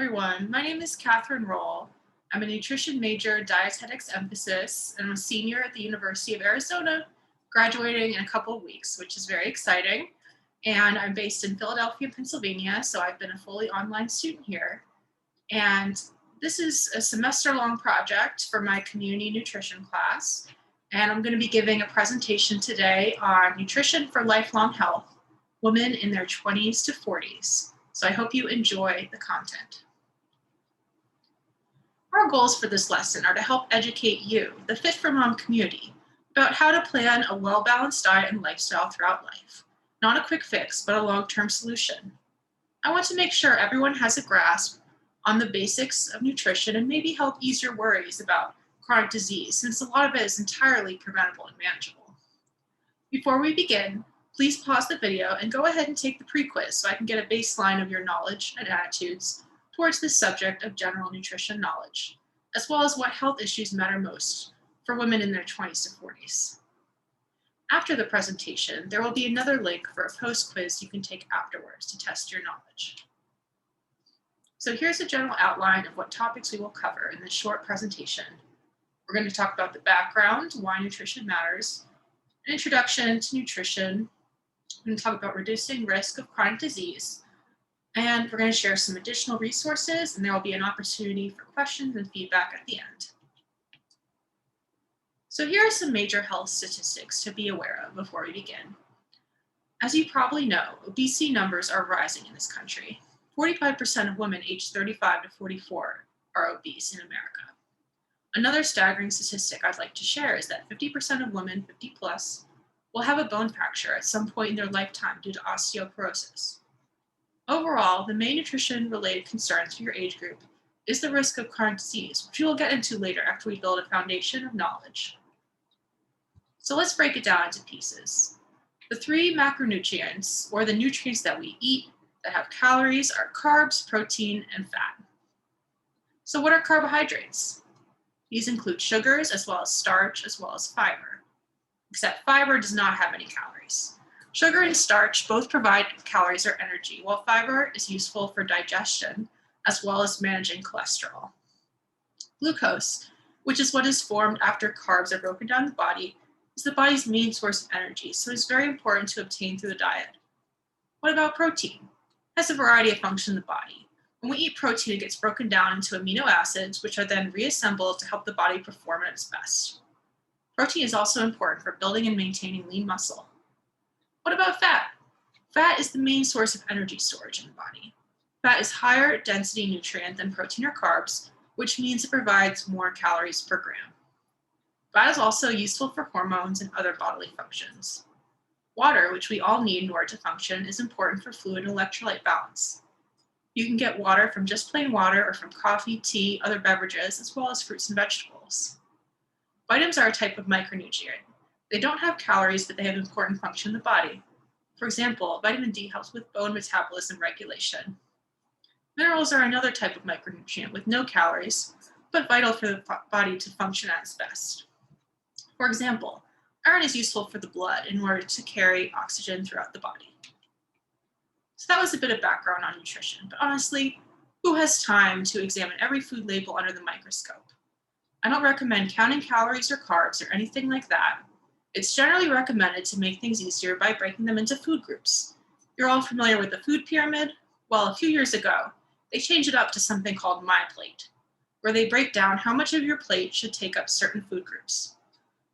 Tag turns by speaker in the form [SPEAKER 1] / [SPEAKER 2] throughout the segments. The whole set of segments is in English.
[SPEAKER 1] everyone. My name is Catherine Roll. I'm a nutrition major, dietetics emphasis, and I'm a senior at the University of Arizona, graduating in a couple of weeks, which is very exciting. And I'm based in Philadelphia, Pennsylvania, so I've been a fully online student here. And this is a semester-long project for my community nutrition class. And I'm going to be giving a presentation today on nutrition for lifelong health, women in their 20s to 40s. So I hope you enjoy the content. Our goals for this lesson are to help educate you, the Fit for Mom community, about how to plan a well-balanced diet and lifestyle throughout life. Not a quick fix, but a long-term solution. I want to make sure everyone has a grasp on the basics of nutrition and maybe help ease your worries about chronic disease, since a lot of it is entirely preventable and manageable. Before we begin, please pause the video and go ahead and take the pre-quiz so I can get a baseline of your knowledge and attitudes towards this subject of general nutrition knowledge, as well as what health issues matter most for women in their 20s to 40s. After the presentation, there will be another link for a post-quiz you can take afterwards to test your knowledge. So here's a general outline of what topics we will cover in this short presentation. We're going to talk about the background, why nutrition matters, an introduction to nutrition. We're going to talk about reducing risk of chronic disease, and we're going to share some additional resources, and there will be an opportunity for questions and feedback at the end. So here are some major health statistics to be aware of before we begin. As you probably know, obesity numbers are rising in this country. 45% of women aged 35 to 44 are obese in America. Another staggering statistic I'd like to share is that 50% of women 50 plus will have a bone fracture at some point in their lifetime due to osteoporosis. Overall, the main nutrition-related concerns for your age group is the risk of chronic disease, which we will get into later after we build a foundation of knowledge. So let's break it down into pieces. The three macronutrients, or the nutrients that we eat that have calories, are carbs, protein, and fat. So what are carbohydrates? These include sugars, as well as starch, as well as fiber. Except fiber does not have any calories. Sugar and starch both provide calories or energy, while fiber is useful for digestion, as well as managing cholesterol. Glucose, which is what is formed after carbs are broken down in the body, is the body's main source of energy, so it's very important to obtain through the diet. What about protein? It has a variety of functions in the body. When we eat protein, it gets broken down into amino acids, which are then reassembled to help the body perform at its best. Protein is also important for building and maintaining lean muscle. What about fat? Fat is the main source of energy storage in the body. Fat is higher density nutrient than protein or carbs, which means it provides more calories per gram. Fat is also useful for hormones and other bodily functions. Water, which we all need in order to function, is important for fluid and electrolyte balance. You can get water from just plain water or from coffee, tea, other beverages, as well as fruits and vegetables. Vitamins are a type of micronutrient. They don't have calories, but they have important function in the body. For example, vitamin D helps with bone metabolism regulation. Minerals are another type of micronutrient with no calories, but vital for the body to function at its best. For example, iron is useful for the blood in order to carry oxygen throughout the body. So that was a bit of background on nutrition, but honestly, who has time to examine every food label under the microscope? I don't recommend counting calories or carbs or anything like that. It's generally recommended to make things easier by breaking them into food groups. You're all familiar with the food pyramid? Well, a few years ago, they changed it up to something called My Plate, where they break down how much of your plate should take up certain food groups.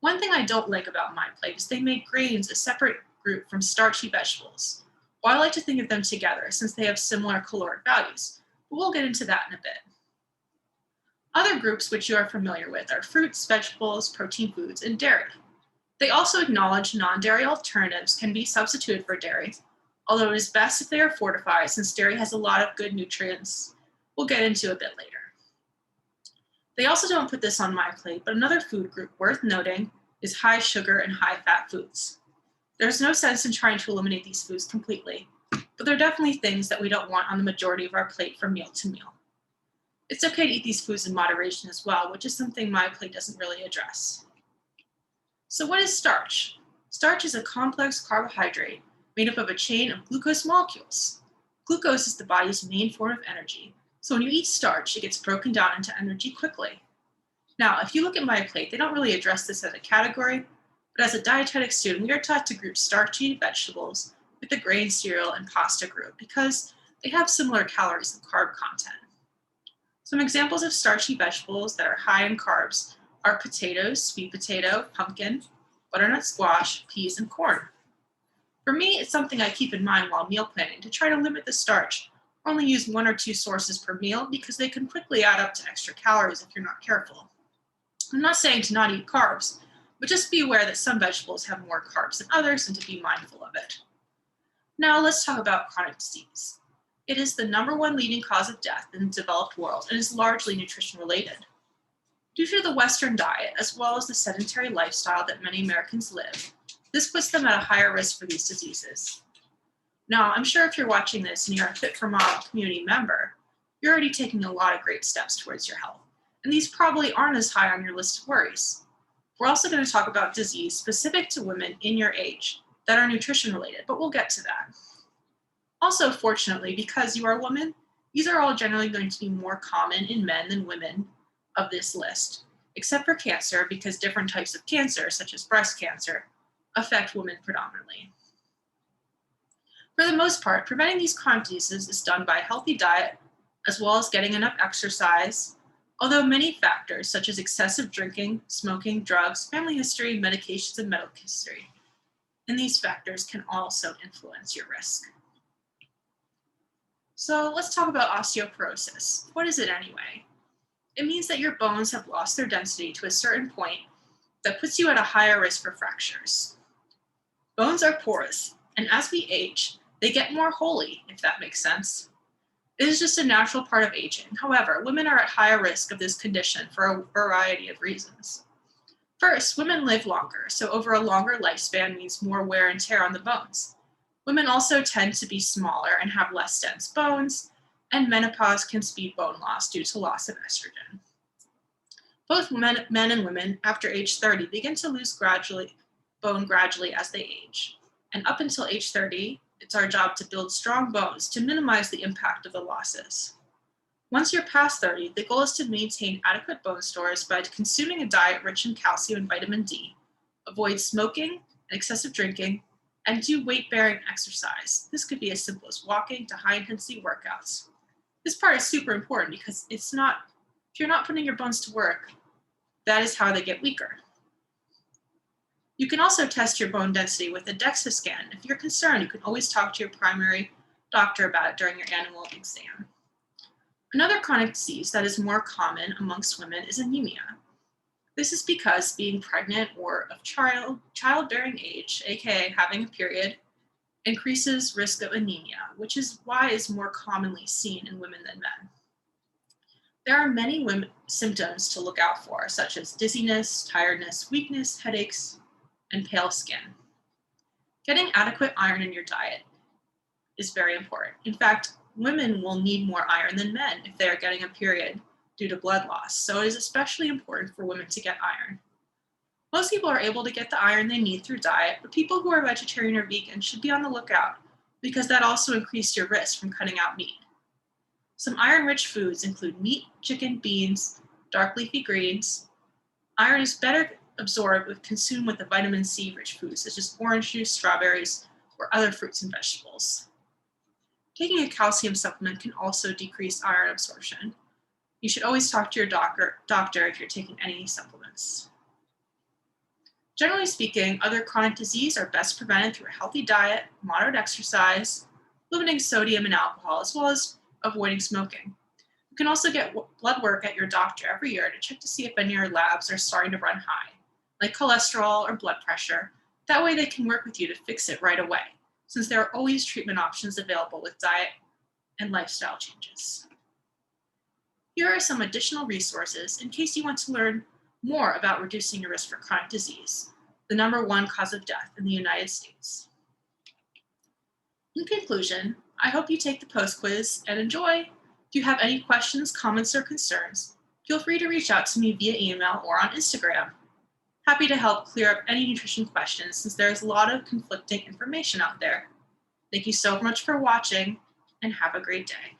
[SPEAKER 1] One thing I don't like about My Plate is they make grains a separate group from starchy vegetables. Well, I like to think of them together since they have similar caloric values, but we'll get into that in a bit. Other groups which you are familiar with are fruits, vegetables, protein foods, and dairy. They also acknowledge non-dairy alternatives can be substituted for dairy, although it is best if they are fortified since dairy has a lot of good nutrients we'll get into a bit later. They also don't put this on My Plate, but another food group worth noting is high sugar and high fat foods. There's no sense in trying to eliminate these foods completely, but they're definitely things that we don't want on the majority of our plate from meal to meal. It's okay to eat these foods in moderation as well, which is something My Plate doesn't really address. So what is starch? Starch is a complex carbohydrate made up of a chain of glucose molecules. Glucose is the body's main form of energy, So when you eat starch, it gets broken down into energy quickly. Now, if you look at my plate, they don't really address this as a category, but as a dietetic student, we are taught to group starchy vegetables with the grain, cereal, and pasta group because they have similar calories and carb content. Some examples of starchy vegetables that are high in carbs are potatoes, sweet potato, pumpkin, butternut squash, peas, and corn. For me, it's something I keep in mind while meal planning to try to limit the starch. Only use one or two sources per meal because they can quickly add up to extra calories if you're not careful. I'm not saying to not eat carbs, but just be aware that some vegetables have more carbs than others and to be mindful of it. Now let's talk about chronic disease. It is the number one leading cause of death in the developed world and is largely nutrition related. Due to the Western diet, as well as the sedentary lifestyle that many Americans live, this puts them at a higher risk for these diseases. Now, I'm sure if you're watching this and you're a Fit for Mom community member, you're already taking a lot of great steps towards your health, and these probably aren't as high on your list of worries. We're also going to talk about disease specific to women in your age that are nutrition related, but we'll get to that. Also, fortunately, because you are a woman, these are all generally going to be more common in men than women of this list, except for cancer, because different types of cancer, such as breast cancer, affect women predominantly. For the most part, preventing these chronic diseases is done by a healthy diet, as well as getting enough exercise, although many factors, such as excessive drinking, smoking, drugs, family history, medications, and medical history, and these factors can also influence your risk. So let's talk about osteoporosis. What is it anyway? It means that your bones have lost their density to a certain point that puts you at a higher risk for fractures. Bones are porous, and as we age, they get more holey, if that makes sense. It is just a natural part of aging. However, women are at higher risk of this condition for a variety of reasons. First, women live longer, so over a longer lifespan means more wear and tear on the bones. Women also tend to be smaller and have less dense bones, and menopause can speed bone loss due to loss of estrogen. Both men and women after age 30 begin to lose bone gradually as they age. And up until age 30, it's our job to build strong bones to minimize the impact of the losses. Once you're past 30, the goal is to maintain adequate bone stores by consuming a diet rich in calcium and vitamin D, avoid smoking and excessive drinking, and do weight-bearing exercise. This could be as simple as walking to high-intensity workouts. This part is super important because if you're not putting your bones to work, that is how they get weaker. You can also test your bone density with a DEXA scan. If you're concerned, you can always talk to your primary doctor about it during your annual exam. Another chronic disease that is more common amongst women is anemia. This is because being pregnant or of childbearing age, aka having a period, increases risk of anemia, which is why it's more commonly seen in women than men. There are many symptoms to look out for, such as dizziness, tiredness, weakness, headaches, and pale skin. Getting adequate iron in your diet is very important. In fact, women will need more iron than men if they are getting a period due to blood loss, so it is especially important for women to get iron. Most people are able to get the iron they need through diet, but people who are vegetarian or vegan should be on the lookout because that also increases your risk from cutting out meat. Some iron-rich foods include meat, chicken, beans, dark leafy greens. Iron is better absorbed if consumed with the vitamin C-rich foods such as orange juice, strawberries, or other fruits and vegetables. Taking a calcium supplement can also decrease iron absorption. You should always talk to your doctor if you're taking any supplements. Generally speaking, other chronic disease are best prevented through a healthy diet, moderate exercise, limiting sodium and alcohol, as well as avoiding smoking. You can also get blood work at your doctor every year to check to see if any of your labs are starting to run high, like cholesterol or blood pressure. That way they can work with you to fix it right away, since there are always treatment options available with diet and lifestyle changes. Here are some additional resources in case you want to learn more about reducing your risk for chronic disease, the number one cause of death in the United States. In conclusion, I hope you take the post quiz and enjoy. If you have any questions, comments, or concerns, feel free to reach out to me via email or on Instagram. Happy to help clear up any nutrition questions since there's a lot of conflicting information out there. Thank you so much for watching and have a great day.